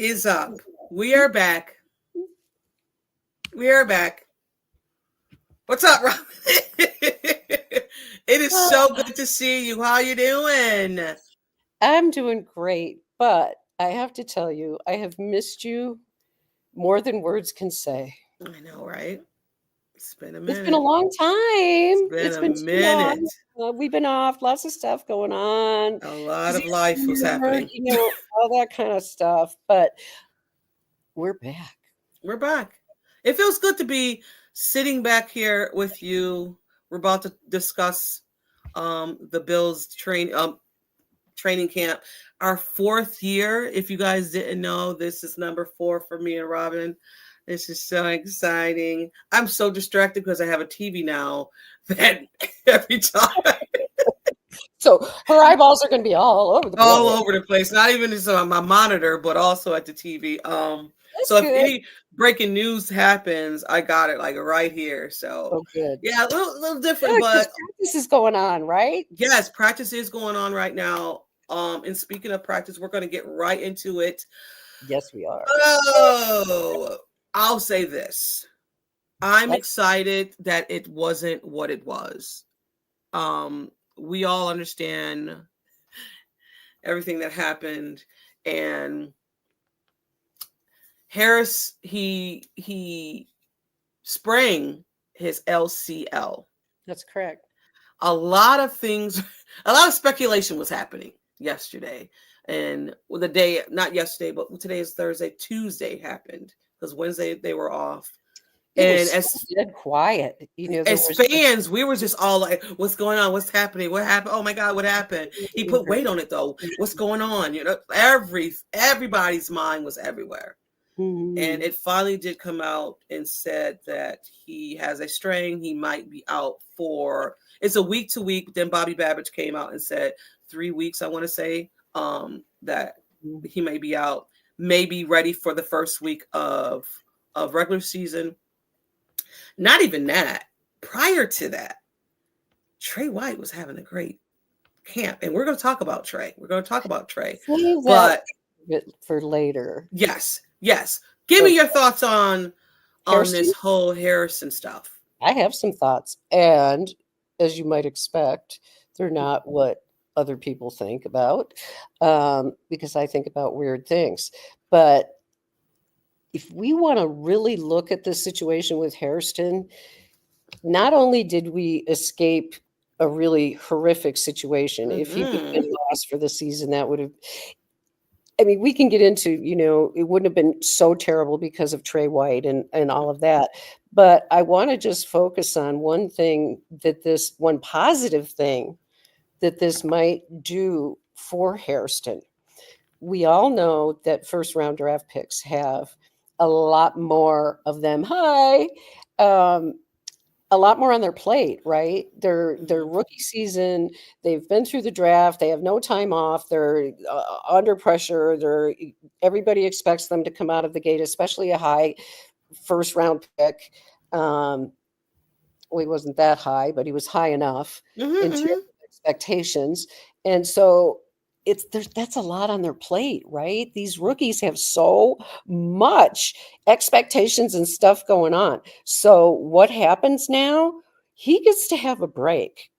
is up? We are back. We are back. What's up, Robyn? It is so good to see you. How you doing? I'm doing great, but I have to tell you, I have missed you more than words can say. I know, right? It's been a It's been a minute. long It's time. been It's a been too long. minute. We've been off, lots of stuff going on. A lot of life was Disaster, happening. all that kind of stuff. But we're back. We're back. It feels good to be sitting back here with you. We're about to discuss the Bills training camp. Our 4th year. If you guys didn't know, this is number 4 for me and Robyn. This is so exciting. I'm so distracted because I have a TV now that every time So her eyeballs are going to be all over the place. all over the place, not even just on my monitor, but also at the TV. That's So if good. any breaking news happens, I got it like right here. So Oh, good. yeah, a little different, Yeah, but practice is going on, right? yes, practice is going on right now. And speaking of practice, we're going to get right into it. Yes, we are. Oh, I'll say this. I'm excited that it wasn't what it was. We all understand everything that happened, and Harris, he sprang his LCL. That's correct. A lot of things, a lot of speculation was happening yesterday. And the day, not yesterday, but today is Thursday, Tuesday happened because Wednesday they were off. And as dead quiet, as fans, we were just all like, "What's going on? What's happening? What happened? Oh my God, what happened?" He put weight on it though. What's going on? Everybody's mind was everywhere. Mm-hmm. And it finally did come out and said that he has a strain. He might be out for, it's a week to week. Then Bobby Babbage came out and said 3 weeks, I want to say, that he may be out, may be ready for the first week of regular season. Not even that. Prior to that, Tre White was having a great camp. And we're going to talk about Tre. Save but that for later. Yes. Give me your thoughts on this whole Hairston stuff. I have some thoughts. And as you might expect, they're not what other people think about, because I think about weird things. But if we want to really look at the situation with Hairston, not only did we escape a really horrific situation, if he would have been lost for the season, that would have, I mean, we can get into, it wouldn't have been so terrible because of Tre White and all of that. But I want to just focus on one positive thing that this might do for Hairston. We all know that first round draft picks have a lot more of them. A lot more on their plate, right? Their rookie season, they've been through the draft, they have no time off, they're under pressure, everybody expects them to come out of the gate, especially a high first round pick. Well, he wasn't that high, but he was high enough in terms of expectations. And so that's a lot on their plate, right? These rookies have so much expectations and stuff going on. So what happens now? He gets to have a break.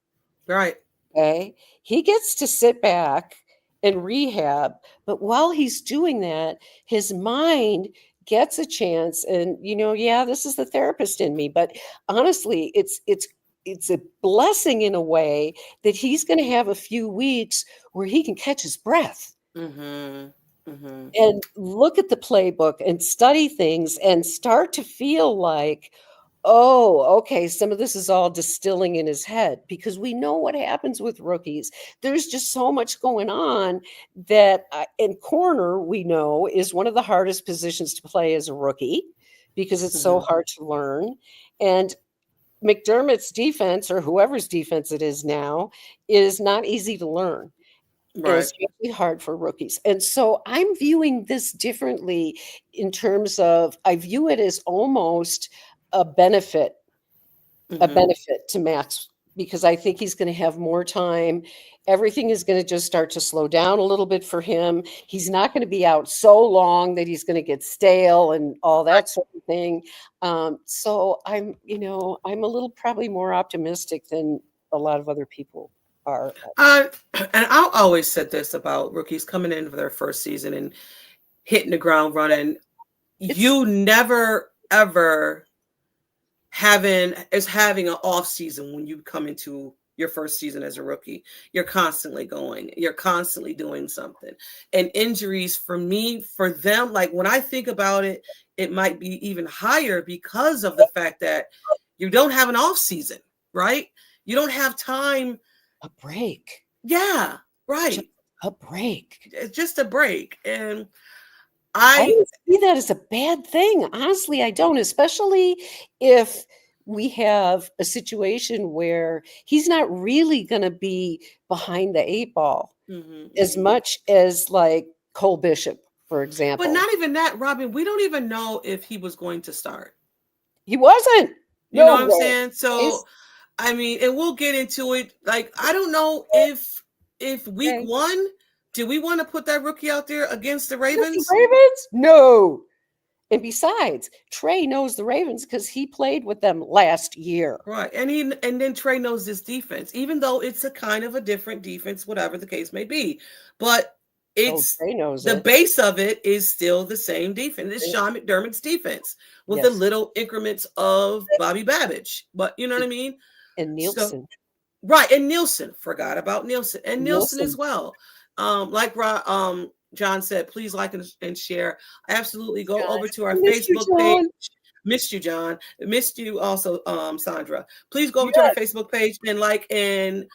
Right. Okay. He gets to sit back and rehab. But while he's doing that, his mind gets a chance. And, this is the therapist in me. But honestly, it's a blessing in a way that he's going to have a few weeks where he can catch his breath and look at the playbook and study things and start to feel like, oh, okay, some of this is all distilling in his head, because we know what happens with rookies. There's just so much going on that in corner, we know, is one of the hardest positions to play as a rookie because it's so hard to learn. And McDermott's defense, or whoever's defense it is now, is not easy to learn. Right. It's really hard for rookies. And so I'm viewing this differently in terms of, I view it as almost a benefit to Max, because I think he's going to have more time everything is going to just start to slow down a little bit for him. He's not going to be out so long that he's going to get stale and all that sort of thing. So I'm a little probably more optimistic than a lot of other people are. And I'll always said this about rookies coming in for their first season and hitting the ground running. You never ever having an off season when you come into your first season as a rookie. You're constantly going. You're constantly doing something. And injuries for me, for them, like when I think about it, it might be even higher because of the fact that you don't have an off season, right? You don't have time. A break. Yeah, right. Just a break. Just a break. And I don't see that as a bad thing. Honestly, I don't, especially if we have a situation where he's not really going to be behind the 8 ball as much as like Cole Bishop, for example. But not even that, Robyn. We don't even know if he was going to start. He wasn't. You know what I'm saying? So, I mean, and we'll get into it. Like, I don't know if week 1, do we want to put that rookie out there against the Ravens? No. And besides, Tre knows the Ravens because he played with them last year. Right. And then Tre knows this defense, even though it's a kind of a different defense, whatever the case may be. But Tre knows the base of it is still the same defense. It's Sean McDermott's defense with the little increments of Bobby Babbage. But you know what I mean? And Nielsen. Right. And Nielsen. Forgot about Nielsen. And Nielsen as well. Like John said, please like and share. Absolutely. Go over to our Facebook page. Missed you, John. Missed you also, Sandra. Please go over to our Facebook page and like and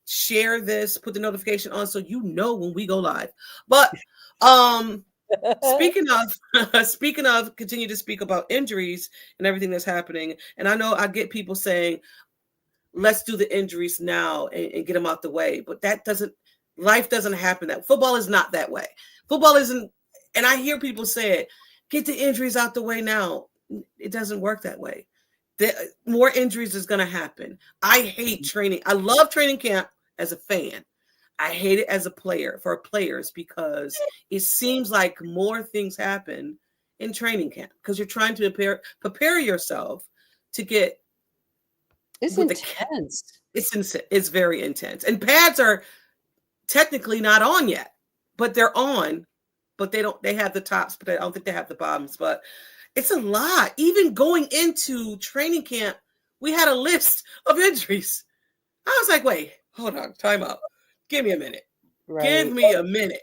share this. Put the notification on so you know when we go live. But speaking of, continue to speak about injuries and everything that's happening. And I know I get people saying, let's do the injuries now and get them out the way. But life doesn't happen that. Football is not that way. Football isn't, and I hear people say it, get the injuries out the way now. It doesn't work that way. More injuries is going to happen. I hate training. I love training camp as a fan. I hate it as a player for players because it seems like more things happen in training camp because you're trying to prepare yourself to get. It's intense. It's very intense. And pads are technically not on yet, but they're on. But they have the tops, but I don't think they have the bottoms. But it's a lot. Even going into training camp, we had a list of injuries. I was like, wait, hold on, time out. Give me a minute. Right. Give me a minute.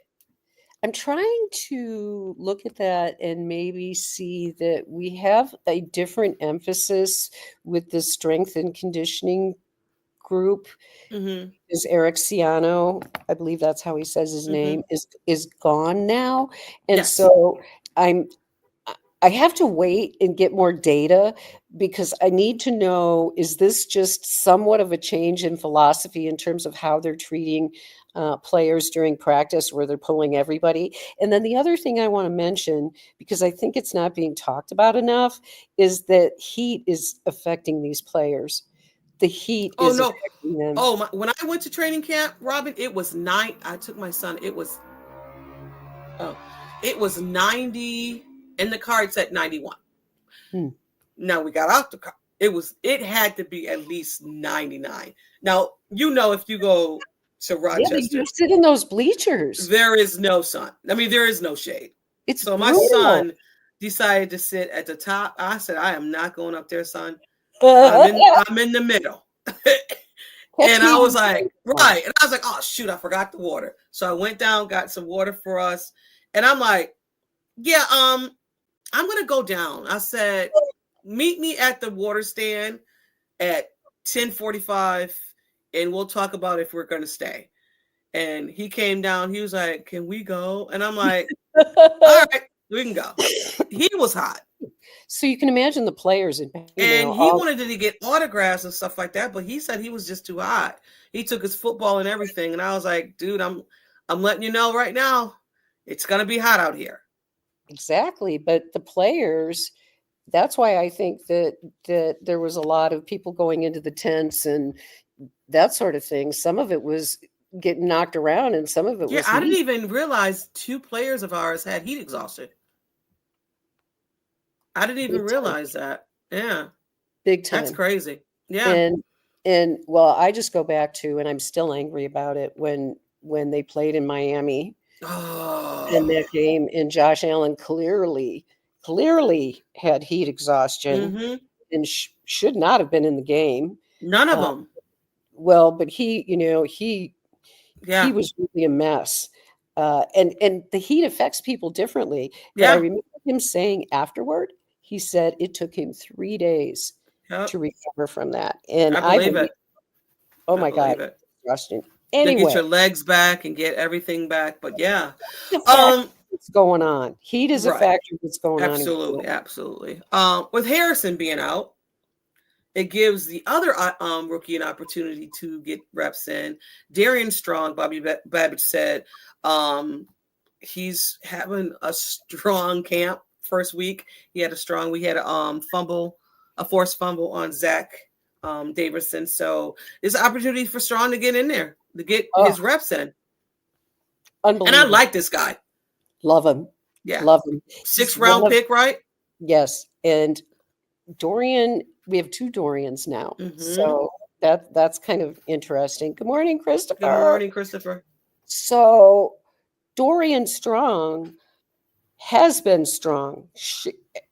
I'm trying to look at that and maybe see that we have a different emphasis with the strength and conditioning group. Is Eric Ciano, I believe that's how he says his name, is gone now. And so I have to wait and get more data because I need to know, is this just somewhat of a change in philosophy in terms of how they're treating players during practice where they're pulling everybody? And then the other thing I want to mention, because I think it's not being talked about enough, is that heat is affecting these players. The heat is affecting them. When I went to training camp, Robyn, it was I took my son. It was 90. In the car, it's at 91. Now we got out the car. It had to be at least 99. Now, if you go to Rochester, you sit in those bleachers. There is no sun. I mean, there is no shade. So my son decided to sit at the top. I said, I am not going up there, son. I'm in the middle. And I was like, right. And I was like, oh, shoot, I forgot the water. So I went down, got some water for us. And I'm like, yeah, I'm going to go down. I said, meet me at the water stand at 10:45 and we'll talk about if we're going to stay. And he came down. He was like, can we go? And I'm like, all right, we can go. He was hot. So you can imagine the players. He wanted to get autographs and stuff like that, but he said he was just too hot. He took his football and everything. And I was like, dude, I'm letting you know right now, it's going to be hot out here. Exactly. But the players, that's why I think that there was a lot of people going into the tents and that sort of thing. Some of it was getting knocked around, and some of it Yeah, was I didn't heat. even realize 2 players of ours had heat exhaustion. I didn't even Big time. realize that. Yeah, Big that's time. crazy. Yeah. And well, I just go back to, and I'm still angry about it, when they played in Miami in Oh. that game, and Josh Allen clearly had heat exhaustion Mhm. and should not have been in the game. None of Uh, them. well, but he Yeah. was really a mess. And the heat affects people differently. But I Yeah. remember him saying afterward, he said it took him 3 days Yep. to recover from that. And I I believe believe, it. oh I my God, believe it. exhaustion. To get Anyway, your legs back and get everything back. But yeah. the fact Um, that's going on. Heat is a right. factor that's going on in Absolutely. camp. Absolutely. With Harrison being out, it gives the other rookie an opportunity to get reps in. Darian Strong, Bobby Babbage said, he's having a strong camp first week. He had a strong. We had a forced fumble on Zach Davidson. So there's an opportunity for Strong to get in there to get Oh, his reps in. And I unbelievable. like this guy. Love him. Yeah, Love him. He's 6th one round of, pick, right? yes. And Dorian, we have 2 Dorians now. Mm-hmm. So that's kind of interesting. Good morning, Good Christopher. morning, Christopher. So Dorian Strong has been strong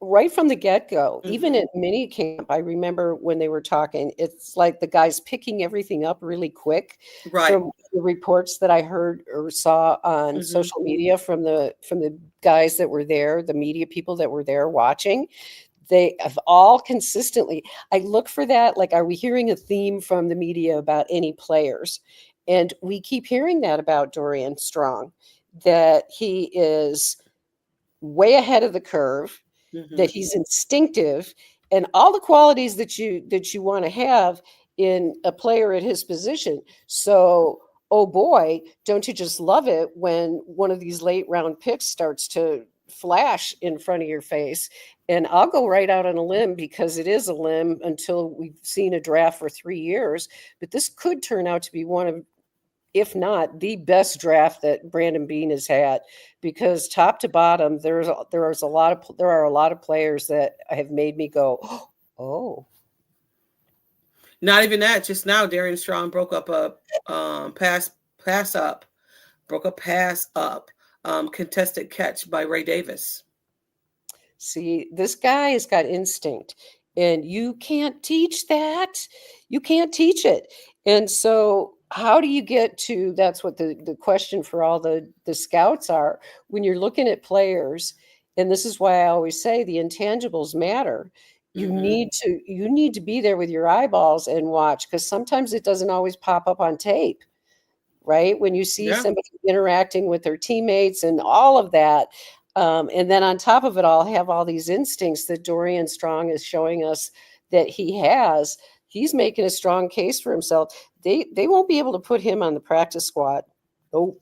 right from the get-go. Even Mm-hmm. at mini camp, I remember when they were talking, it's like the guy's picking everything up really quick Right. from the reports that I heard or saw on Mm-hmm. social media from the guys that were there, the media people that were there watching. They have all consistently, I look for that, like, are we hearing a theme from the media about any players? And we keep hearing that about Dorian Strong, that he is way ahead of the curve, Mm-hmm. that he's instinctive, and all the qualities that you want to have in a player at his position. So, oh boy, don't you just love it when one of these late round picks starts to flash in front of your face? And I'll go right out on a limb, because it is a limb until we've seen a draft for 3 years, but this could turn out to be one of, if not the best draft that Brandon Beane has had, because top to bottom, there are a lot of players that have made me go, oh, Not even that. Just now, Darian Strong broke up a pass up, broke a pass up, contested catch by Ray Davis. see, this guy has got instinct, and you can't teach that. You can't teach it. And so, how do you get to, that's what the question for all the scouts are when you're looking at players. And this is why I always say the intangibles matter. Mm-hmm. You need to be there with your eyeballs and watch, because sometimes it doesn't always pop up on tape, right? When you see Yeah. somebody interacting with their teammates and all of that. And then on top of it all, have all these instincts that Dorian Strong is showing us that he has. He's making a strong case for himself. They won't be able to put him on the practice squad. Oh,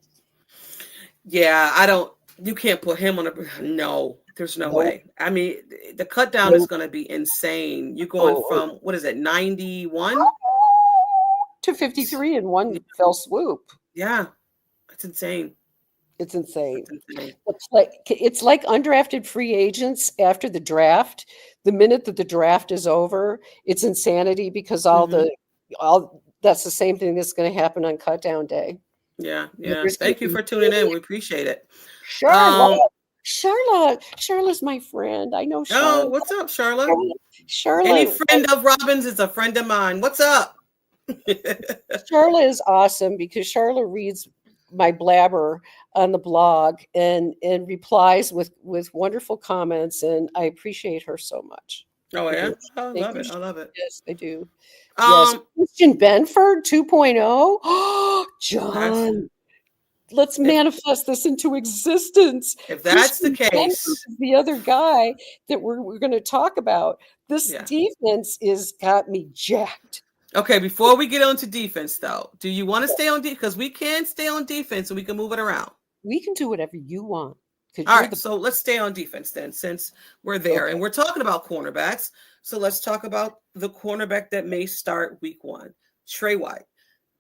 Yeah, I don't. You can't put him on a. No, there's no nope, way. I mean, the cut down is nope. going to be insane. You're going Oh, from what is it, 91? to 53 in one fell swoop. Yeah, it's insane. It's insane. It's insane. It's like undrafted free agents after the draft. The minute that the draft is over, it's insanity, because Mm-hmm. all that's the same thing that's going to happen on cut down day. Yeah, yeah. There's going to Thank you be for tuning in. really We appreciate it. Charlotte. Um. Charlotte's my friend. I know Oh, Charlotte. what's up, Charlotte? Any Charlotte. friend of Robyn's is a friend of mine. What's up? Charlotte is awesome, because Charlotte reads my blabber on the blog and replies with wonderful comments, and I appreciate her so much. Oh I yeah, do. I Thank love you. it. I love it. Yes, I do. Yes. Um, Christian Benford 2.0. that's John, let's if manifest this into existence. that's the Christian Benford case, is the other guy that we're going to talk about. This yeah. defense is got me jacked. Okay, before we get on to defense, though, do you want to stay on defense? Because we can stay on defense and we can move it around. We can do whatever you want, because All you're right, the so let's stay on defense then, since we're there okay. and we're talking about cornerbacks. So let's talk about the cornerback that may start week 1, Tre White.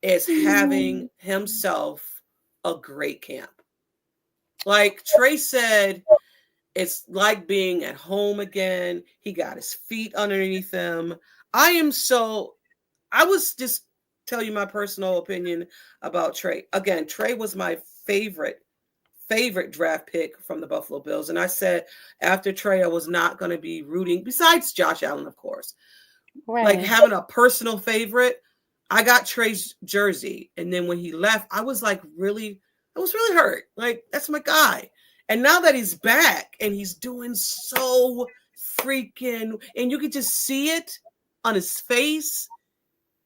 is having himself a great camp. Like Tre said, it's like being at home again. He got his feet underneath him. I was just tell you my personal opinion about Tre. Again, Tre was my favorite draft pick from the Buffalo Bills. And I said after Tre, I was not going to be rooting, besides Josh Allen, of course. Right. Like having a personal favorite. I got Tre's jersey. And then when he left, I was really hurt. Like, that's my guy. And now that he's back and he's doing so freaking, and you could just see it on his face.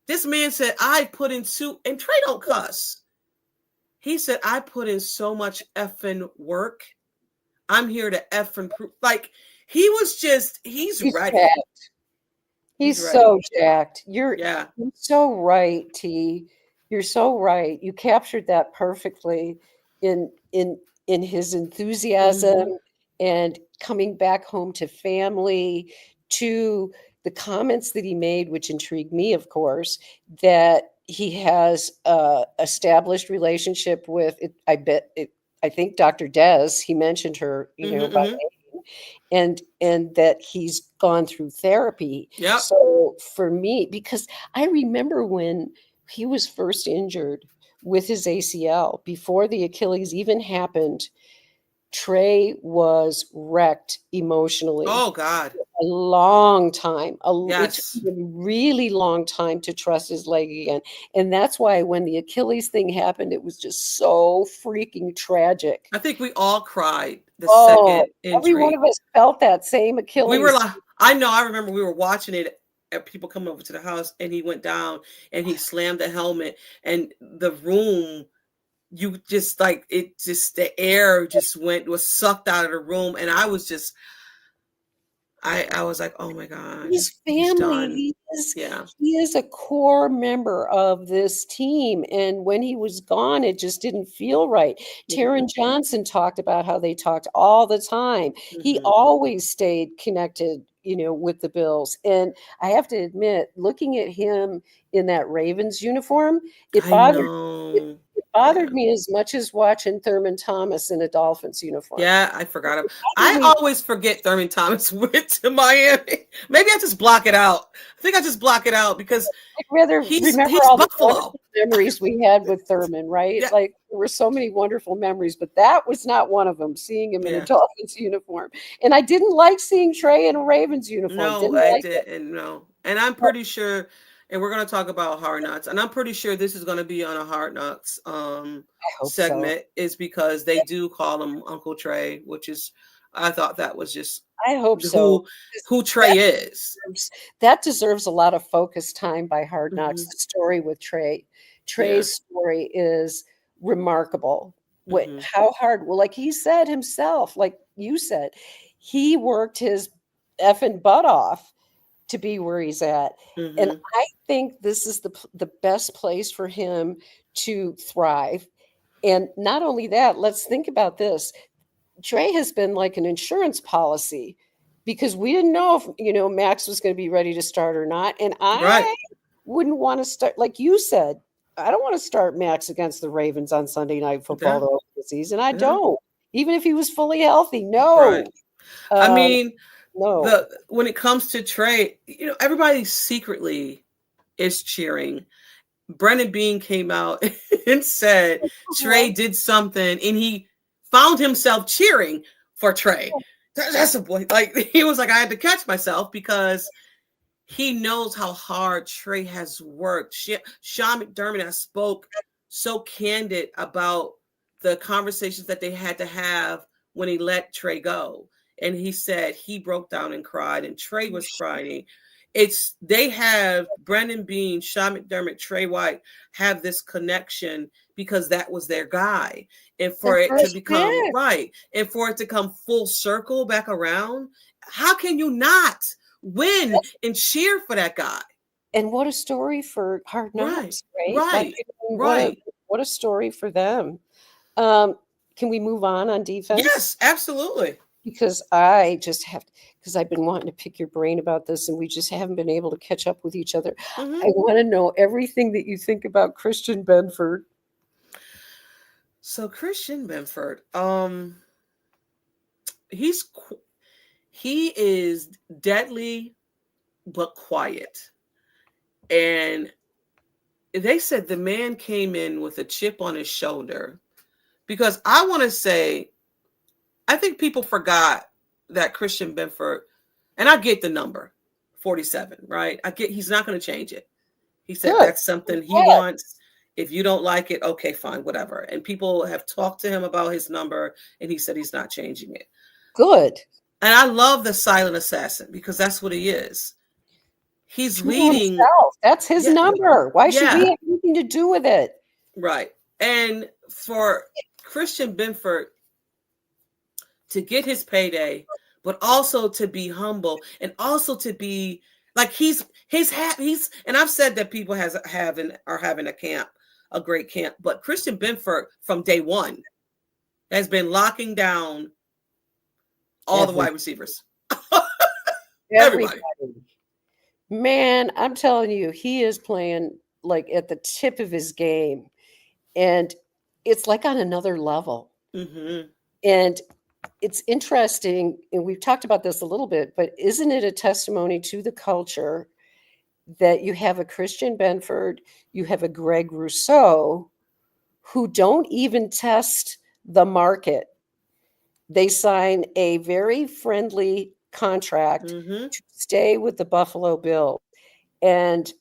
This man said, I put in and Tre don't cuss. He said, I put in so much effing work. I'm here to effing prove. Like, he's ready. Jacked. He's ready. So jacked. You're so right, T. You're so right. You captured that perfectly in his enthusiasm and coming back home to family, to the comments that he made, which intrigued me, of course, that he has a established relationship with, I think Dr. Des, he mentioned her, by name, and that he's gone through therapy. Yep. So for me, because I remember when he was first injured with his ACL, before the Achilles even happened, Tre was wrecked emotionally. Oh, God. A long time. Yes. It took a really long time to trust his leg again. And that's why when the Achilles thing happened, it was just so freaking tragic. I think we all cried the second injury. Every one of us felt that same Achilles. We were like, I remember we were watching it, people come over to the house, and he went down and he slammed the helmet, and the room, you just like, it just, the air just was sucked out of the room. And I was just, I was like, oh my God. His family, he is a core member of this team. And when he was gone, it just didn't feel right. Taron Johnson talked about how they talked all the time. He always stayed connected, with the Bills. And I have to admit, looking at him in that Ravens uniform, it bothered me as much as watching Thurman Thomas in a Dolphins uniform. Yeah, I forgot him. I always forget Thurman Thomas went to Miami. Maybe I just block it out. I think I just block it out because I'd rather remember all the memories we had with Thurman, right? Yeah. Like, there were so many wonderful memories, but that was not one of them, seeing him in a Dolphins uniform. And I didn't like seeing Tre in a Ravens uniform. No, I didn't. No. And I'm pretty sure, and we're going to talk about Hard Knocks, and I'm pretty sure this is going to be on a Hard Knocks segment, is because they do call him Uncle Tre, which is, I thought that was just, I hope so. Who Tre is. That deserves a lot of focus time by Hard Knocks. The story with Tre. Tre's story is remarkable. How hard, well, like he said himself, like you said, he worked his effing butt off to be where he's at. And I think this is the best place for him to thrive. And not only that, let's think about this. Tre has been like an insurance policy, because we didn't know if, Max was going to be ready to start or not. And I wouldn't want to start, like you said, I don't want to start Max against the Ravens on Sunday Night Football to open the season. I don't, even if he was fully healthy. No. Right. I mean, when it comes to Tre, everybody secretly is cheering. Brendan Bean came out and said Tre did something, and he found himself cheering for Tre. That's a boy. Like, he was like, I had to catch myself, because he knows how hard Tre has worked. Sean McDermott has spoke so candid about the conversations that they had to have when he let Tre go. And he said he broke down and cried, and Tre was crying. They have Brendan Bean, Sean McDermott, Tre White have this connection because that was their guy. And for it to become and for it to come full circle back around, how can you not win and cheer for that guy? And what a story for Hard Knocks, right? What a story for them. Can we move on defense? Yes, absolutely. because I just have, because I've been wanting to pick your brain about this and we just haven't been able to catch up with each other. Hmm. I want to know everything that you think about Christian Benford. So Christian Benford, he's he is deadly but quiet, and they said the man came in with a chip on his shoulder, because I want to say, I think people forgot that Christian Benford, and I get the number 47, right? I get he's not going to change it. He said Good. that's something he wants. If you don't like it, okay, fine, whatever. And people have talked to him about his number, and he said he's not changing it. Good. And I love the silent assassin, because that's what he is. He's True to leading. himself. That's his Yeah, number. Why should we yeah, have anything to do with it? right. And for Christian Benford to get his payday, but also to be humble, and also to be like he's and I've said that people are having a great camp, but Christian Benford from day one has been locking down all the Every, wide receivers. everybody. Everybody. Man, I'm telling you, he is playing like at the tip of his game. And it's like on another level. Mm-hmm. And it's interesting, and we've talked about this a little bit, but isn't it a testimony to the culture that you have a Christian Benford, you have a Greg Rousseau, who don't even test the market? They sign a very friendly contract Mm-hmm. to stay with the Buffalo Bills. And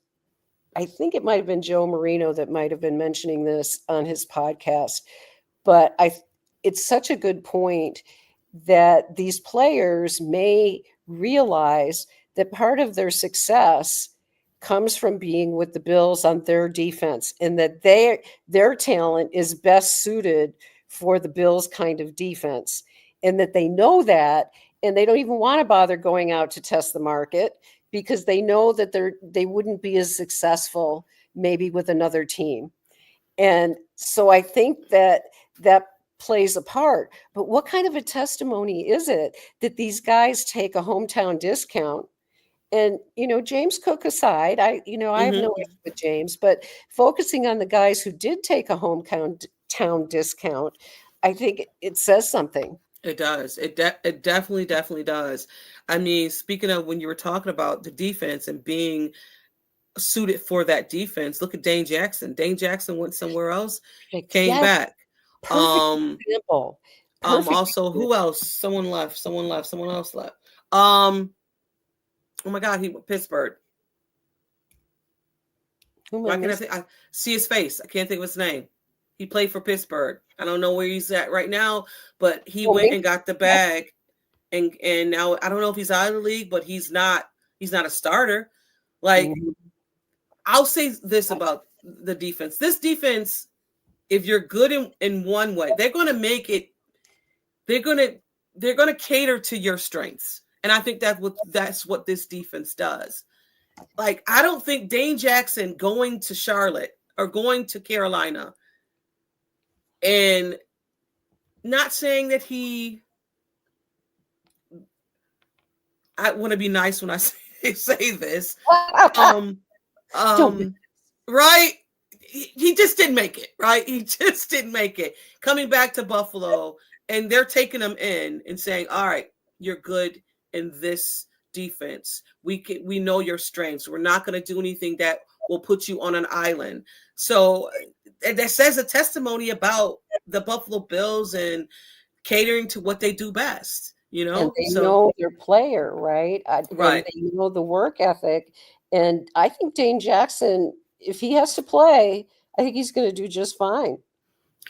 I think it might have been Joe Marino that might have been mentioning this on his podcast, but it's such a good point that these players may realize that part of their success comes from being with the Bills on their defense, and that their talent is best suited for the Bills kind of defense, and that they know that, and they don't even want to bother going out to test the market because they know that they wouldn't be as successful maybe with another team. And so I think that plays a part. But what kind of a testimony is it that these guys take a hometown discount? And James Cook aside, I have no Mm-hmm. issue with James, but focusing on the guys who did take a hometown town discount, I think it says something. It does. It definitely does. I mean, speaking of when you were talking about the defense and being suited for that defense, look at Dane Jackson. Dane Jackson went somewhere else, came Yes, back. perfect example. Perfect. Also, who else? Someone left. Someone else left. Oh my God, he went Pittsburgh. Who am I Why can't missing? I see his face? I can't think of his name. He played for Pittsburgh. I don't know where he's at right now, but he Oh, went Minka. and got the bag, and now I don't know if he's out of the league, but he's not a starter. Like, Mhm. I'll say this about the defense. This defense, if you're good in one way, they're going to make it. They're going to cater to your strengths, and I think that's what this defense does. Like, I don't think Dane Jackson going to Charlotte or going to Carolina, and not saying that I want to be nice when I say this. Um, Don't be. right? He just didn't make it, right? He just didn't make it. Coming back to Buffalo, and they're taking him in and saying, "All right, you're good in this defense. We know your strengths. We're not going to do anything that will put you on an island." So that says a testimony about the Buffalo Bills and catering to what they do best, And they So know their player, right? And right. they know the work ethic. And I think Dane Jackson, if he has to play, I think he's going to do just fine.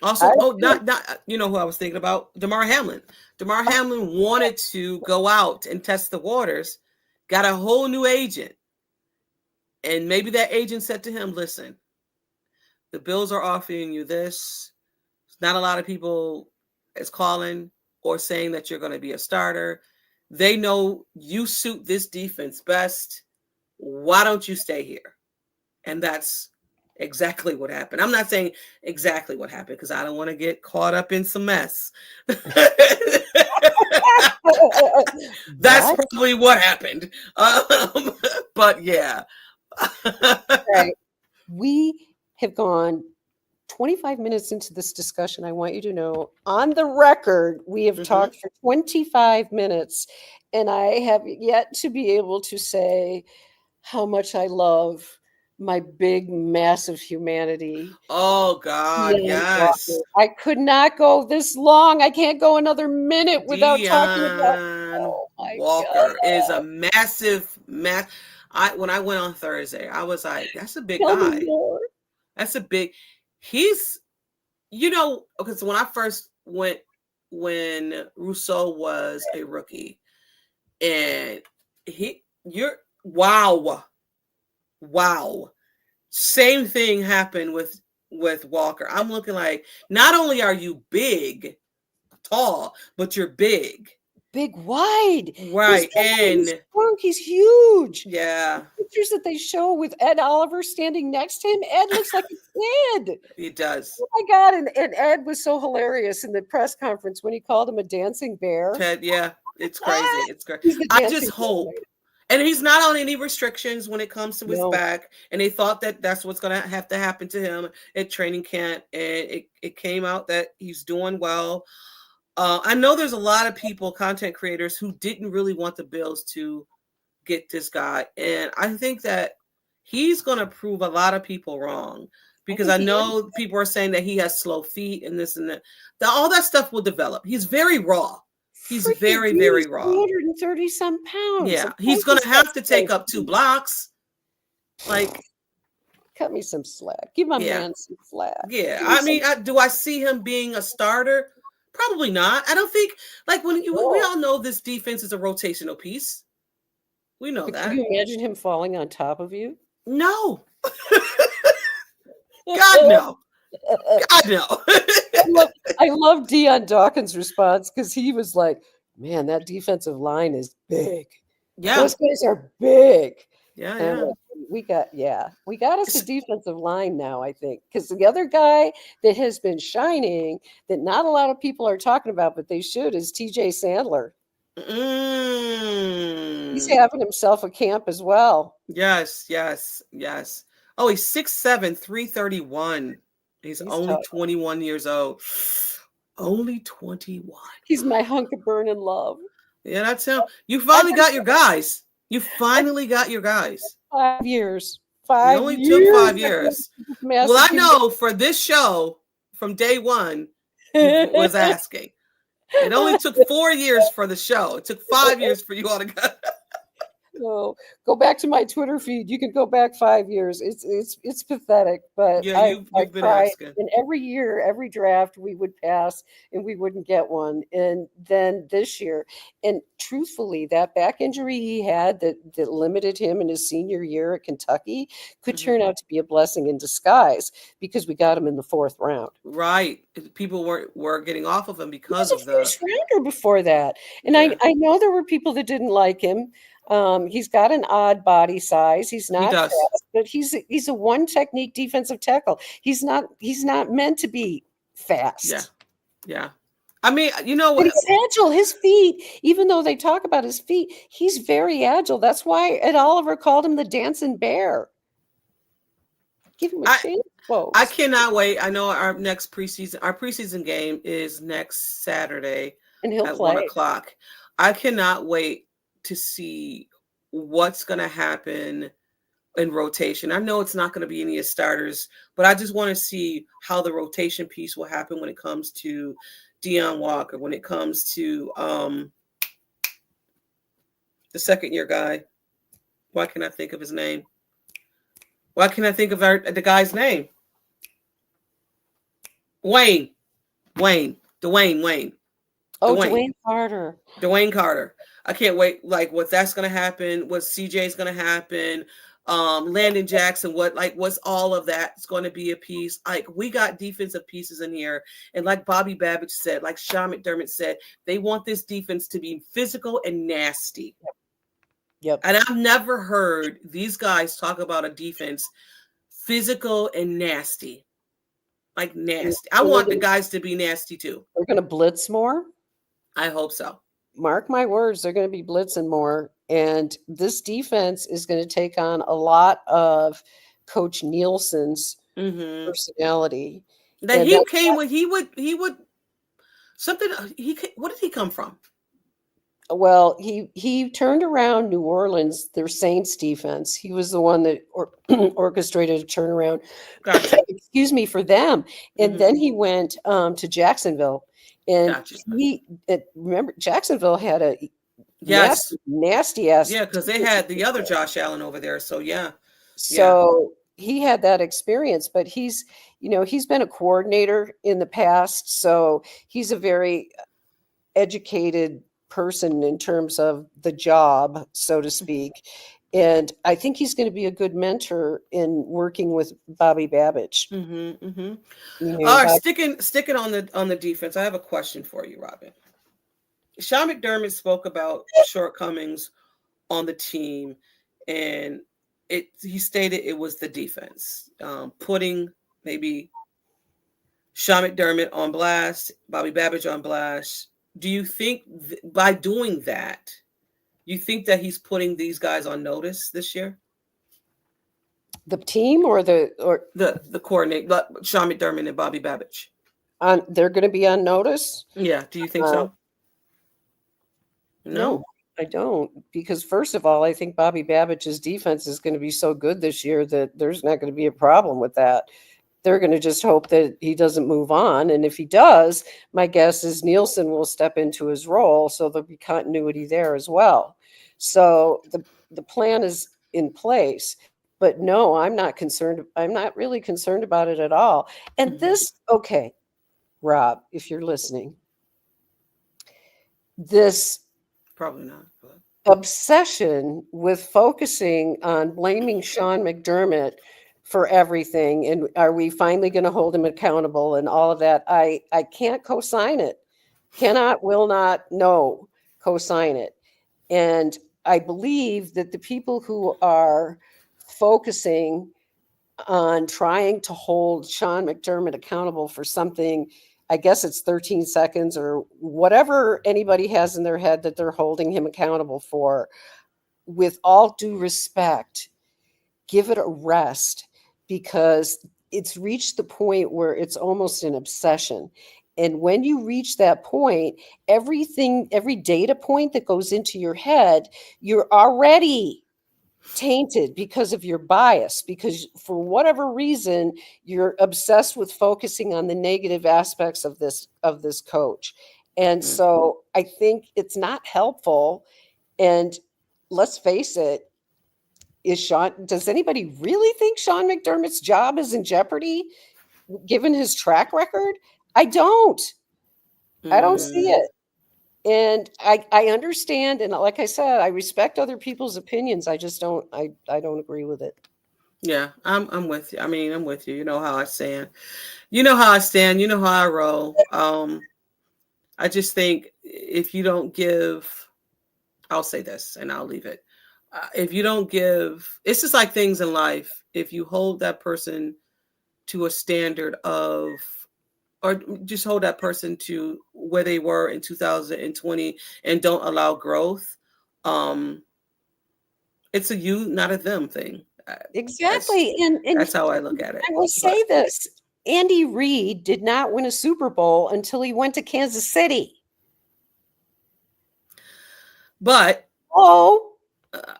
I Also, not who I was thinking about, Damar Hamlin. Damar Hamlin wanted to go out and test the waters, got a whole new agent, and maybe that agent said to him, "Listen, the Bills are offering you this. Not a lot of people is calling or saying that you're going to be a starter. They know you suit this defense best. Why don't you stay here?" And that's exactly what happened. I'm not saying exactly what happened because I don't want to get caught up in some mess. That's What? probably what happened. But yeah. Right. We have gone 25 minutes into this discussion. I want you to know, on the record, we have Mhm. talked for 25 minutes, and I have yet to be able to say how much I love my big, massive humanity, Oh God, Dion yes. Walker. I could not go this long. I can't go another minute without talking about. Dion Oh my Walker is a God! massive mass. When I went on Thursday, I was like, that's a big Tell me guy. more. That's a big. He's, okay. So when I first went, when Rousseau was a rookie, and you're wow, wow. Same thing happened with Walker. I'm looking like, not only are you big, tall, but you're big. Big, wide. He's Right. big, he's And strong, he's huge. The yeah, pictures that they show with Ed Oliver standing next to him, Ed looks like a kid. he does. Oh my God. And Ed was so hilarious in the press conference when he called him a dancing bear. Ted, yeah, it's crazy. Ah, It's great. he's the I dancing just bear. hope. And he's not on any restrictions when it comes to his No, back. And they thought that that's what's going to have to happen to him at training camp. And it came out that he's doing well. I know there's a lot of people, content creators, who didn't really want the Bills to get this guy. And I think that he's going to prove a lot of people wrong, I because think I he is. know people are saying that he has slow feet and this and that. All that stuff will develop. He's very raw. He's Freaking very, dude, very he's raw. 330 some pounds. Yeah. Of He's course going he's to got have to take slow up 2 feet. blocks. Like, Cut me some slack. Give my yeah. man some slack. Yeah. Give me I some mean, do I see him being a starter? Probably not. I don't think, like, we slack. all know this defense is a rotational piece. We know But could that. you imagine him falling on top of you? No. God, no. God, no. I love Deion Dawkins' response because he was like, "Man, that defensive line is big. Yeah. Those guys are big." Yeah. And Yeah. we got us a defensive line now, I think, because the other guy that has been shining that not a lot of people are talking about, but they should, is TJ Sandler. He's Mm. having himself a camp as well. Yes, yes, yes. Oh, he's 6'7", 331. He's He's only tough. 21 years old. Only 21. He's my hunk of burning love. Yeah, that's him. You I've finally been got your guys. You finally got your guys. 5 years. It 5 only took years. 5 years. This Well, massive I know for this show, from day one, you was asking. It only took 4 years for the show. It took 5 years for you all to go. No, go back to my Twitter feed. You can go back 5 years. It's pathetic, but Yeah, I you've been cry. asking. And every year, every draft, we would pass and we wouldn't get one. And then this year, and truthfully, that back injury he had that limited him in his senior year at Kentucky could Mhm. turn out to be a blessing in disguise because we got him in the 4th round. Right. People were getting off of him He because was a of the first rounder before that. And yeah. I know there were people that didn't like him. He's got an odd body size. He's He not does. fast, but he's a one technique defensive tackle. He's not meant to be Yeah. fast. Yeah. I mean, you know But what? he's agile. His feet, even though they talk about his feet, he's very agile. That's why Ed Oliver called him the dancing bear. Give him a I chance, I folks. cannot wait. I know our preseason game is next Saturday And he'll at 1 play. o'clock. I cannot wait to see what's going to happen in rotation. I know it's not going to be any of starters, but I just want to see how the rotation piece will happen when it comes to Deion Walker, when it comes to the second year guy. Why can't I think of his name? Why can't I think of the guy's name? Dwayne. Oh, Dwayne Carter. Dwayne Carter. I can't wait. Like what that's gonna happen. What CJ's gonna happen. Landon Jackson. What's all of that's going to be a piece. Like we got defensive pieces in here, and like Bobby Babbage said, like Sean McDermott said, they want this defense to be physical and nasty. Yep. And I've never heard these guys talk about a defense physical and nasty. Like nasty. I want the guys to be nasty too. We're going to blitz more. I hope so. mark my words, they're going to be blitzing more. And this defense is going to take on a lot of Coach Nielsen's Mm-hmm. personality. That And he that's came with, he would something. What did he come from? well, he turned around New Orleans, their Saints defense. He was the one that orchestrated a turnaround, Gotcha. excuse me, for them. And Mm-hmm. then he went to Jacksonville, and Gotcha. remember Jacksonville had a Yes. nasty ass Yeah, because they defensive had the other coordinator. Josh Allen over there. So yeah, yeah. So he had that experience, but he's been a coordinator in the past, so he's a very educated person in terms of the job, so to speak. And I think he's going to be a good mentor in working with Bobby Babbage. Mm-hmm. Mm-hmm. You All know, right, Bob, sticking on the defense. I have a question for you, Robyn. Sean McDermott spoke about shortcomings on the team, and he stated it was the defense, putting maybe Sean McDermott on blast, Bobby Babbage on blast. Do you think by doing that, you think that he's putting these guys on notice this year? the team or The coordinate, Sean McDermott and Bobby Babbage. on they're going to be on notice. Yeah, do you think Uh, so? no, No. I don't, because first of all, I think Bobby Babbage's defense is going to be so good this year that there's not going to be a problem with that. They're going to just hope that he doesn't move on. And if he does, my guess is Nielsen will step into his role. So there'll be continuity there as well. So the plan is in place. But no, I'm not concerned. I'm not really concerned about it at all. And Hmm. okay, Rob, if you're listening, this Probably not. But obsession with focusing on blaming Sean McDermott for everything, and are we finally going to hold him accountable and all of that, I can't co-sign it. Cannot, will not, no, co-sign it. And I believe that the people who are focusing on trying to hold Sean McDermott accountable for something, I guess it's 13 seconds or whatever anybody has in their head that they're holding him accountable for, with all due respect, give it a rest, because it's reached the point where it's almost an obsession. And when you reach that point, every data point that goes into your head, you're already tainted because of your bias, because for whatever reason you're obsessed with focusing on the negative aspects of this coach. And mm, so I think it's not helpful. And let's face it, does anybody really think Sean McDermott's job is in jeopardy given his track record? I don't. I don't see mm, it. And I understand, and like I said, I respect other people's opinions. I just don't I don't agree with it. yeah, I'm with you. I mean, I'm with you. You know how I stand. You know how I stand. You know how I roll. I just think if you don't give, I'll say this and I'll leave it. If you don't give, it's just like things in life. If you hold that person to a standard of, or just hold that person to where they were in 2020 and don't allow growth, um, it's a you, not a them thing. That's Exactly. And that's how I look at it. I will But say this, Andy Reid did not win a Super Bowl until he went to Kansas City. but Oh,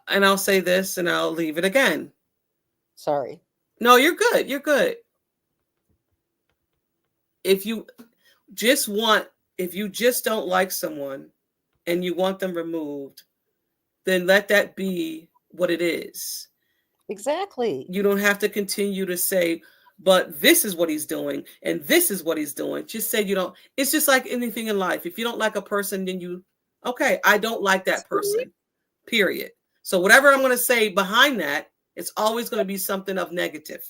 and I'll say this and I'll leave it again. sorry. No, you're good. You're good. If you just want, if you just don't like someone and you want them removed, then let that be what it is. Exactly. You don't have to continue to say, but this is what he's doing and this is what he's doing. Just say you don't. It's just like anything in life. If you don't like a person, then okay, I don't like that person, period. So whatever I'm going to say behind that, it's always going to be something of negative.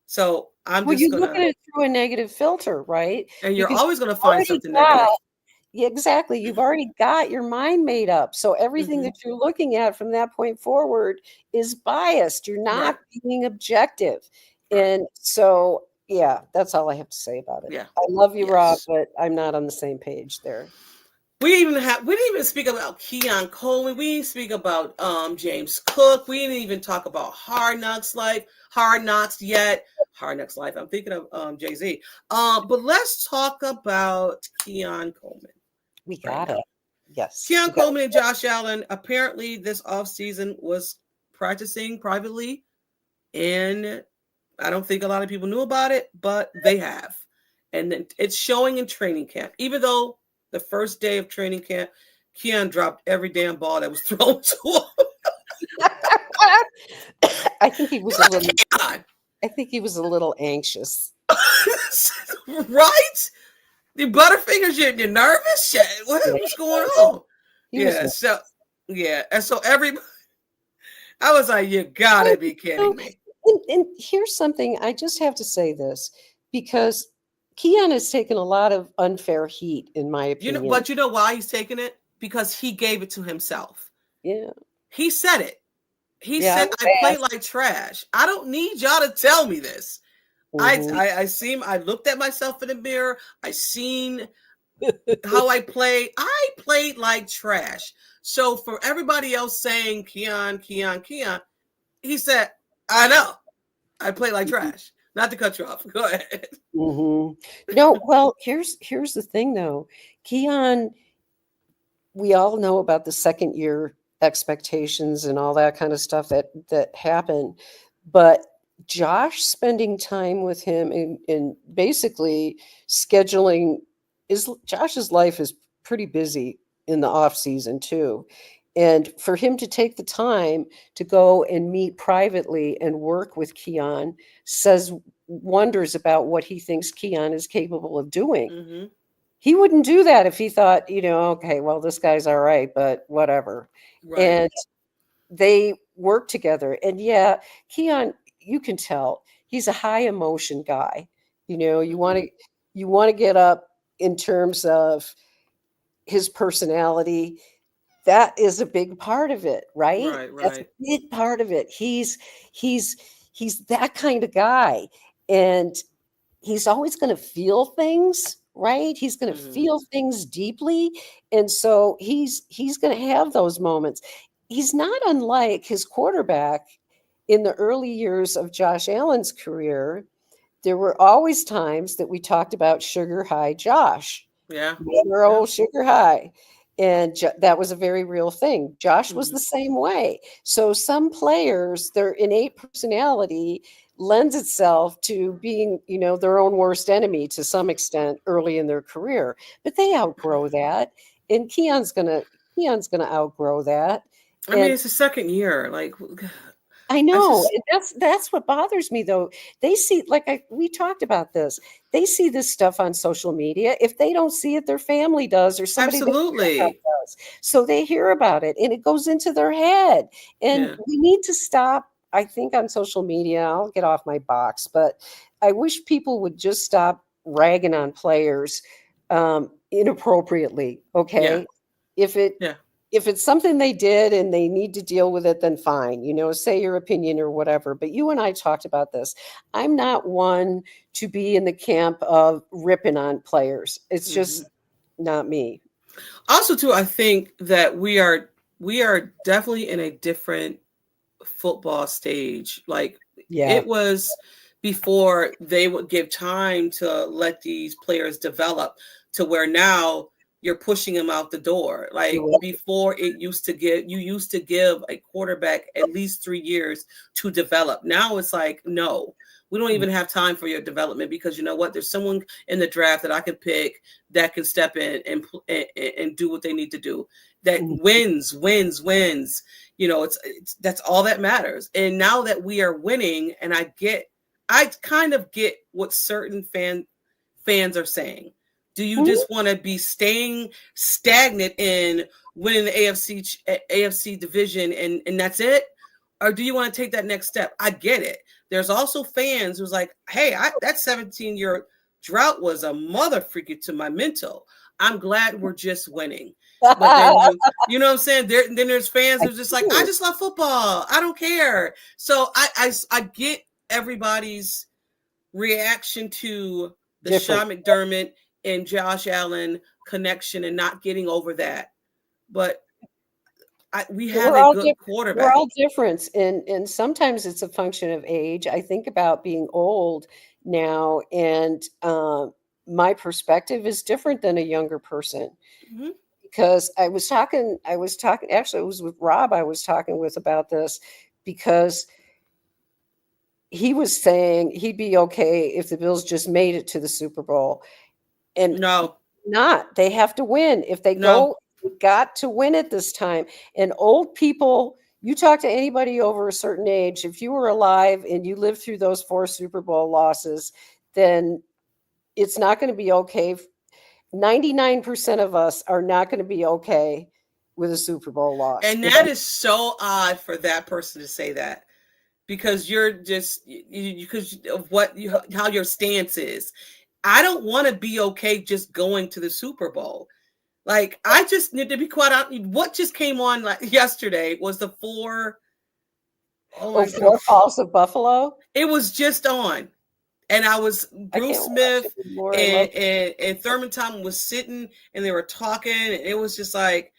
So I'm Well, just you going look at to, it through a negative filter, right? and you're Because always going to you've find already something got, negative. yeah, exactly. You've already got your mind made up. So everything Hmm. that you're looking at from that point forward is biased. You're Right. not being objective. Right. And so, yeah, that's all I have to say about it. Yeah. I love you, Rob, Yes. but I'm not on the same page there. We didn't even speak about Keon Coleman. We didn't speak about James Cook. We didn't even talk about Hard Knocks yet. Hard Knocks Life. I'm thinking of Jay-Z. But let's talk about Keon Coleman We right got now. it. Yes. Keon Coleman and Josh Allen apparently this offseason was practicing privately, and I don't think a lot of people knew about it, but they have. And it's showing in training camp. Even though the first day of training camp, Keon dropped every damn ball that was thrown to him. I think he was a little. I think he was a little anxious. Right? The Butterfingers, you're nervous? What's going on? And so everybody, I was like, you gotta be kidding me. And here's something, I just have to say this, because Keon has taken a lot of unfair heat, in my opinion. But you know why he's taking it? Because he gave it to himself. Yeah. He said it. He said, I play like trash. I don't need y'all to tell me this. Mm-hmm. I looked at myself in the mirror. I seen how I played. I played like trash. So for everybody else saying Keon, he said, I know. I play like trash. Not to cut you off. Go ahead. Mm-hmm. No, well, here's the thing, though. Keon, we all know about the second year expectations and all that kind of stuff that happen. But Josh spending time with him and basically scheduling Josh's life is pretty busy in the off season too. And for him to take the time to go and meet privately and work with Keon says wonders about what he thinks Keon is capable of doing. Mm-hmm. He wouldn't do that if he thought, okay, well, this guy's all right, but whatever. Right. And they work together. And yeah, Keon, you can tell he's a high emotion guy. You want to get up in terms of his personality. That is a big part of it, right? Right. That's a big part of it. He's that kind of guy. And he's always going to feel things, right? He's going to feel things deeply. And so he's going to have those moments. He's not unlike his quarterback in the early years of Josh Allen's career. There were always times that we talked about Sugar High Josh. Yeah. Remember old Sugar High. And that was a very real thing. Josh was the same way. So some players, their innate personality lends itself to being, their own worst enemy to some extent early in their career. But they outgrow that. And Keon's gonna outgrow that. I mean, it's the second year. Like, I know. That's what bothers me, though. They see, we talked about this. They see this stuff on social media. If they don't see it, their family does, or somebody does. So they hear about it, and it goes into their head. And we need to stop. I think on social media, I'll get off my box, but I wish people would just stop ragging on players inappropriately. Okay, if it's something they did and they need to deal with it, then fine, say your opinion or whatever. But you and I talked about this. I'm not one to be in the camp of ripping on players. It's just not me. Also, too, I think that we are definitely in a different football stage. Like, it was before they would give time to let these players develop, to where now you're pushing them out the door. Like, before, you used to give a quarterback at least 3 years to develop. Now it's like, no, we don't even have time for your development, because you know what? There's someone in the draft that I can pick that can step in and do what they need to do. That wins. It's that's all that matters. And now that we are winning, and I kind of get what certain fans are saying. Do you just want to be staying stagnant in winning the AFC division and that's it? Or do you want to take that next step? I get it. There's also fans who's like, hey, that 17-year drought was a mother freaking to my mental. I'm glad we're just winning. But then you know what I'm saying? Then there's fans who's just like, I just love football. I don't care. So I get everybody's reaction to the Sean McDermott and Josh Allen connection and not getting over that. But we have We're a all good different. We're quarterback. all different, and sometimes it's a function of age. I think about being old now, and my perspective is different than a younger person. Mhm. Because I was talking, actually, it was with Rob I was talking with about this, because he was saying he'd be okay if the Bills just made it to the Super Bowl. And No, not, they have to win. If they no. go, they got to win it this time. And old people, you talk to anybody over a certain age, if you were alive and you lived through those 4 Super Bowl losses, then it's not going to be okay. 99% of us are not going to be okay with a Super Bowl loss. And If that is so odd for that person to say that, because you're just because of what you, how your stance is. I don't want to be okay just going to the Super Bowl. Like, I just need to be quite out. What just came on like yesterday was the four. Oh oh, my god! 4 Falls of Buffalo, It was just on, and I was I Bruce can't watch it Smith anymore. I love and Thurman Thomas was sitting, and they were talking, and it was just like,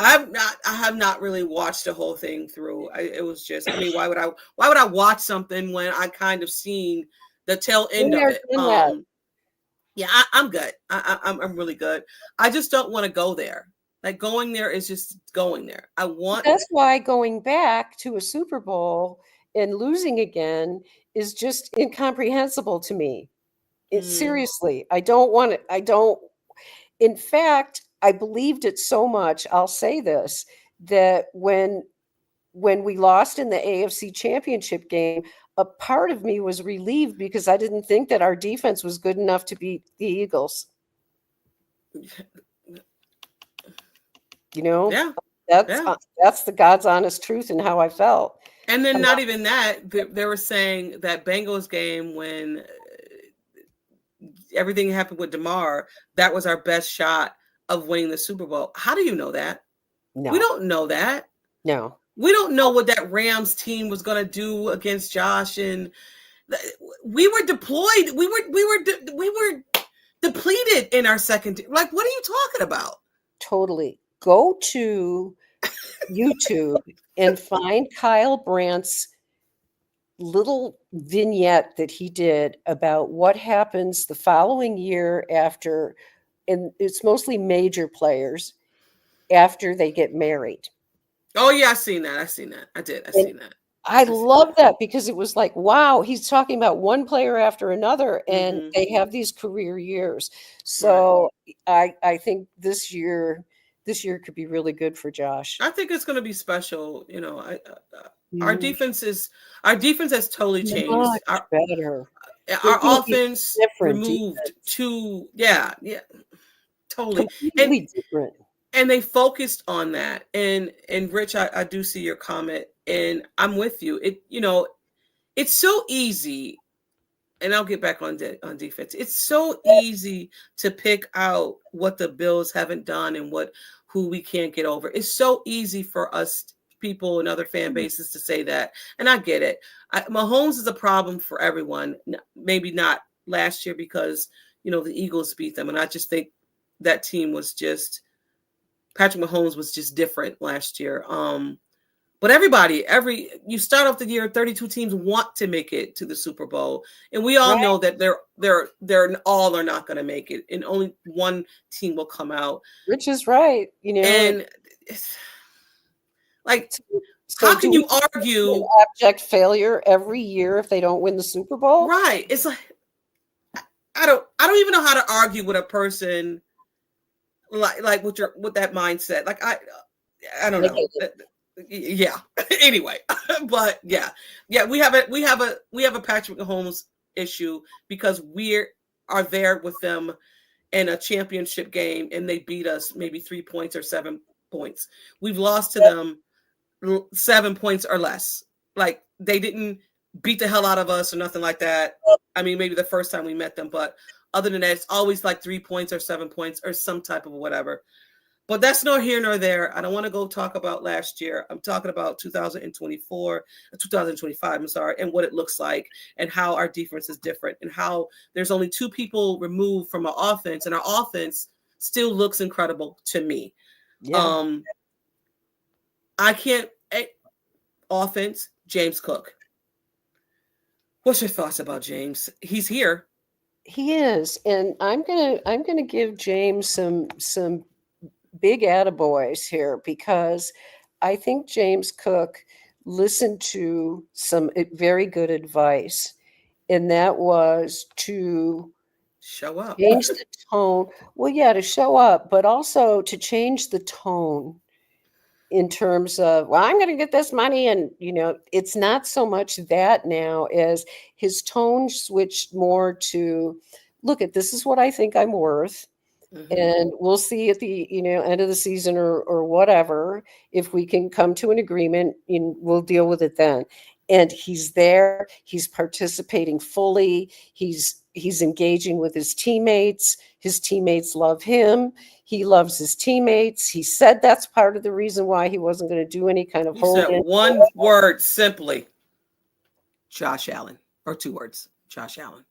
I have not really watched the whole thing through. It was just, I mean, why would I watch something when I kind of seen the tail been end of there, it? done that. Yeah, I'm good. I'm really good. I just don't want to go there. Like, going there is just going there. I want. That's why going back to a Super Bowl and losing again is just incomprehensible to me. It Mm, seriously, I don't want it. I don't. In fact, I believed it so much. I'll say this, that when we lost in the AFC Championship game, a part of me was relieved because I didn't think that our defense was good enough to beat the Eagles. You know, yeah, that's yeah. that's the God's honest truth and how I felt. And then, I'm not not even that, they were saying that Bengals game, when everything happened with DeMar, that was our best shot of winning the Super Bowl. How do you know that? We no, don't know that. no, We don't know what that Rams team was going to do against Josh, and we were deployed. We were depleted in our second. Like, what are you talking about? totally. Go to YouTube and find Kyle Brandt's little vignette that he did about what happens the following year after, and it's mostly major players, after they get married. Oh yeah, I seen that. I seen that. I did. I And seen that. I I seen love that because it was like, wow, he's talking about one player after another, that. and they have these career years. Right. So I think this year could be really good for Josh. I think it's going to be special. You know, our Mhm. defense is our defense has totally changed. Much better. They're Our gonna be offense different removed defense, two. Yeah, yeah, totally. And completely different. they focused on that. And Rich, I do see your comment, and I'm with you. It's so easy, and I'll get back on defense. It's so easy to pick out what the Bills haven't done and who we can't get over. It's so easy for us people and other fan bases to say that, and I get it. Mahomes is a problem for everyone. Maybe not last year, because the Eagles beat them, and I just think that team was just Patrick Mahomes was just different last year. But you start off the year, 32 teams want to make it to the Super Bowl, and we all Right. know that they're all are not going to make it, and only one team will come out. Rich is right. And it's, like, So how do can we you see an argue? abject failure every year if they don't win the Super Bowl? Right? It's like, I don't even know how to argue with a person like with that mindset. Like, I don't I know. get it. Yeah. Anyway, but yeah, we have a Patrick Mahomes issue, because we are there with them in a championship game, and they beat us maybe 3 points or 7 points. We've lost to them 7 points or less. Like, they didn't beat the hell out of us or nothing like that. I mean, maybe the first time we met them, but other than that, it's always like 3 points or 7 points or some type of whatever. But that's nor here nor there. I don't want to go talk about last year. I'm talking about 2024, 2025, I'm sorry, and what it looks like and how our defense is different and how there's only two people removed from our offense and our offense still looks incredible to me. Yeah. I can't offense, James Cook. What's your thoughts about James? He's here. He is, and I'm gonna give James some big attaboys here because I think James Cook listened to some very good advice, and that was to Show up. change the tone. Well, yeah, to show up, but also to change the tone in terms of, well, I'm going to get this money. And, it's not so much that now as his tone switched more to, look at this is what I think I'm worth. Mhm. And we'll see at the end of the season or whatever if we can come to an agreement, and we'll deal with it then. And he's there, he's participating fully, he's engaging with his teammates love him, he loves his teammates. He said that's part of the reason why he wasn't going to do any kind of You hold said in. one word simply. Josh Allen. Or two words. Josh Allen.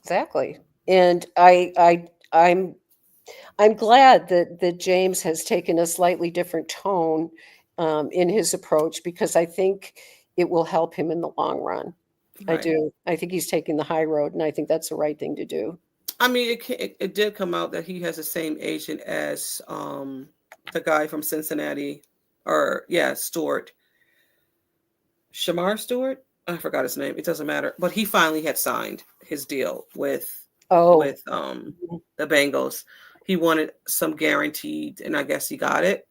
Exactly. And I'm glad that James has taken a slightly different tone in his approach because I think it will help him in the long run. I Right. do. I think he's taking the high road, and I think that's the right thing to do. I mean, it did come out that he has the same agent as the guy from Cincinnati, or Stewart, Shamar Stewart. I forgot his name. It doesn't matter. But he finally had signed his deal with Oh, the Bengals. He wanted some guaranteed, and I guess he got it.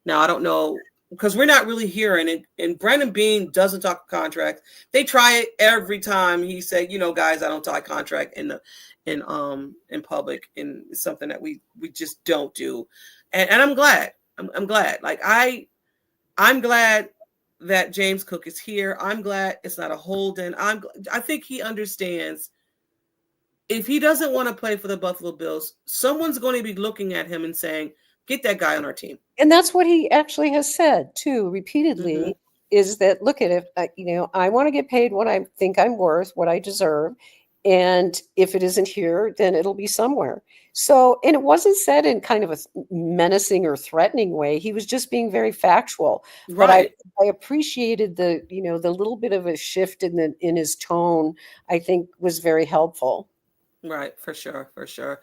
Now I don't know because we're not really hearing it. And Brandon Beane doesn't talk contract. They try it every time. He said, guys, I don't talk contract in public, and it's something that we just don't do. And I'm glad. I'm glad. Like I'm glad that James Cook is here. I'm glad it's not a hold-in. I think he understands if he doesn't want to play for the Buffalo Bills, someone's going to be looking at him and saying, get that guy on our team. and that's what he actually has said too, repeatedly, Mhm. is that, look at it, I want to get paid what I think I'm worth, what I deserve. And if it isn't here, then it'll be somewhere. So, and it wasn't said in kind of a menacing or threatening way. He was just being very factual. But Right. I appreciated the little bit of a shift in his tone, I think was very helpful. Right. For sure. For sure.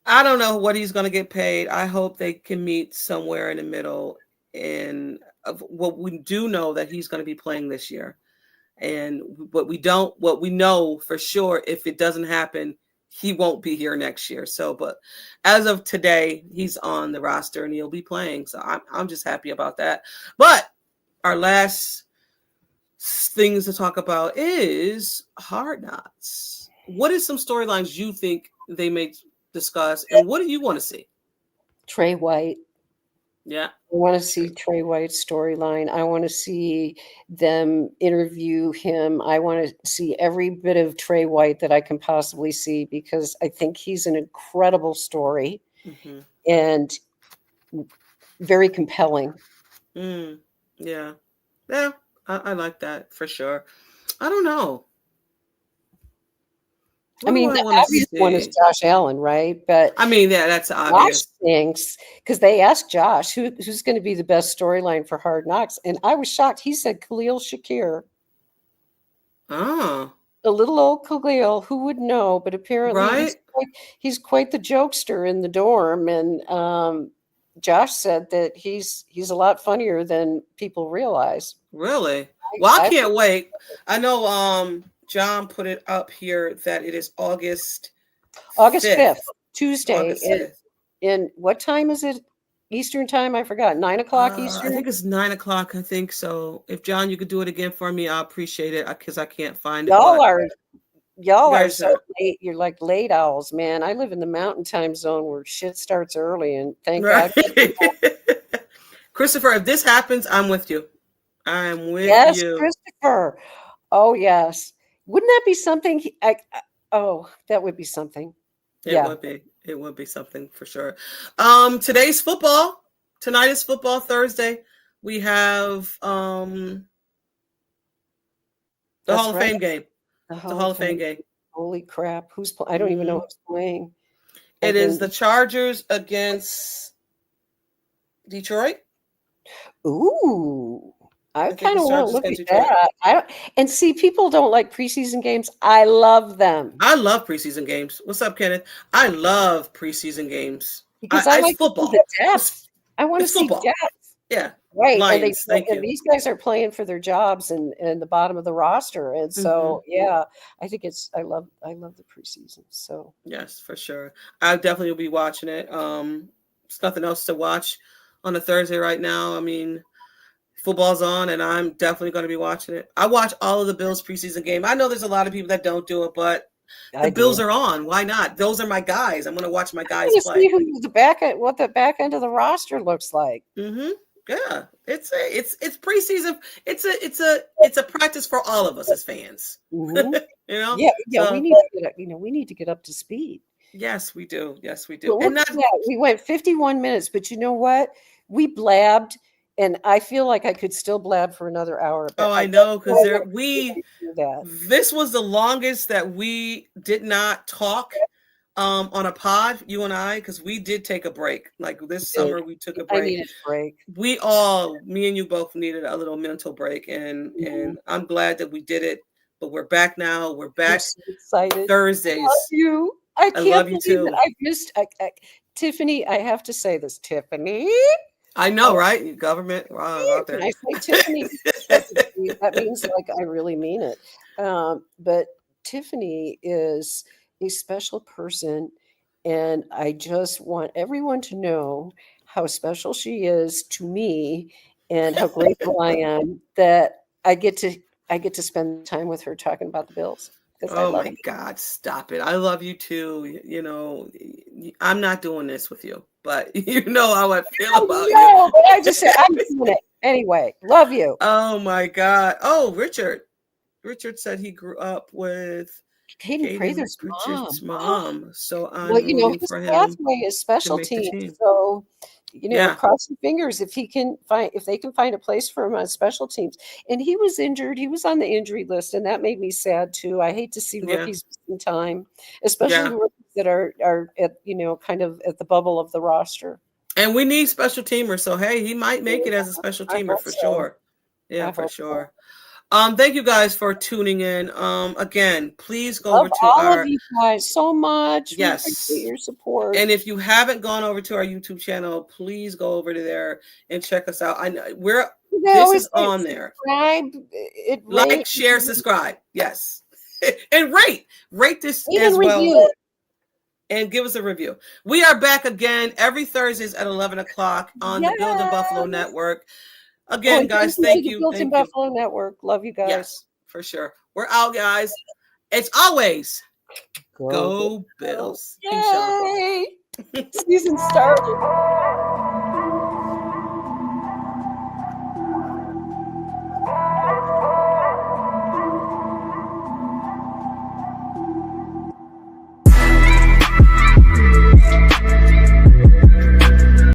I don't know what he's going to get paid. I hope they can meet somewhere in the middle. And what we do know that he's going to be playing this year. And what we know for sure, if it doesn't happen, he won't be here next year. So, but as of today, he's on the roster and he'll be playing. So I'm just happy about that. But our last things to talk about is Hard Knocks. What is some storylines you think they may discuss, and what do you want to see? Tre White. Yeah. I want to see Tre White's storyline. I want to see them interview him. I want to see every bit of Tre White that I can possibly see because I think he's an incredible story Mm-hmm. and very compelling. Yeah. Yeah. I like that for sure. I don't know. I What do mean, I the want to obvious one is see? Josh Allen, right? But I mean, yeah, that's Josh obvious. thinks, because they asked Josh who's going to be the best storyline for Hard Knocks, and I was shocked. He said Khalil Shakir. Oh, A little old Khalil, who would know? But apparently right. he's quite the jokester in the dorm. And Josh said that he's a lot funnier than people realize. Really? Well, I I can't wait. I know John put it up here that it is August August 5th. 5th, Tuesday. August 5th. And what time is it? Eastern time? I forgot. 9 o'clock I Eastern? think it's 9 o'clock. I think so. If John, you could do it again for me, I appreciate it because I can't find it. Y'all But are you y'all are guys so late. You're like late owls, man. I live in the mountain time zone where shit starts early, and thank right. God. Christopher, if this happens, I'm with you. I'm with Yes, you. Christopher. Oh, yes. Wouldn't that be something? Oh, that would be something. It Yeah. would be. It would be something for sure. Today's football. Tonight is football. Thursday. We have the That's Hall of right. Fame game. The The Hall of Fame game. Holy crap! I don't even know who's playing. It is the Chargers against Detroit. Ooh, I think kind the of want Chargers to look against at Detroit. that. I don't, and see, people don't like preseason games. I love them I love preseason games. What's up, Kenneth? I love preseason games. because I It's like to see football. the depth. I want to It's see football. depth. Yeah. Right. Lions. Thank you. And these guys are playing for their jobs and the bottom of the roster. And so, yeah, I think I love the preseason. So yes, for sure. I definitely will be watching it. There's nothing else to watch on a Thursday right now. I mean, football's on and I'm definitely going to be watching it. I watch all of the Bills preseason game. I know there's a lot of people that don't do it, but the Bills are on. Why not? Those are my guys. I'm going to watch my guys play. See what the back end of the roster looks like. Yeah, it's preseason. It's a practice for all of us as fans. Yeah. So, we need to get we need to get up to speed. Yes, we do. Well, and we went 51 minutes, but you know what? We blabbed, and I feel like I could still blab for another hour. Oh, I know, because this was the longest that we did not talk on a pod, you and I, because we did take a break. Like this summer, we took a break. I needed a break. Me and you both needed a little mental break, and I'm glad that we did it. But we're back now. We're back. I'm so excited. Thursdays. I love you. I can't love you too. That I've missed Tiffany. I have to say this, Tiffany. I know, right? Government. Wow, out there. When I say Tiffany, that means like I really mean it. But Tiffany is a special person, and I just want everyone to know how special she is to me and how grateful I am that I get to spend time with her talking about the Bills. Oh my God, stop it. I love you too. You know, I'm not doing this with you, but you know how I feel about you. But I just said I'm doing it anyway. Love you. Oh my God. Oh, Richard said he grew up with Caden Prather's mom. So I'm rooting for him. Pathway is special teams. So cross your fingers if they can find a place for him on special teams. And he was injured. He was on the injury list, and that made me sad too. I hate to see rookies missing time, especially rookies that are at kind of at the bubble of the roster. And we need special teamers. So hey, he might make it as a special teamer for sure. Yeah, for sure. Thank you guys for tuning in. Again, please go over to all of you guys so much. Yes, we appreciate your support. And if you haven't gone over to our YouTube channel, please go over to there and check us out. I know this is on there. Like, share, subscribe. Yes, and rate this as well. And give us a review. We are back again every Thursdays at 11 o'clock on the Build in Buffalo Network. Again, guys, thank you. Built in Buffalo Network. Love you guys. Yes, for sure. We're out, guys. It's always go Bills. Yay! Season started.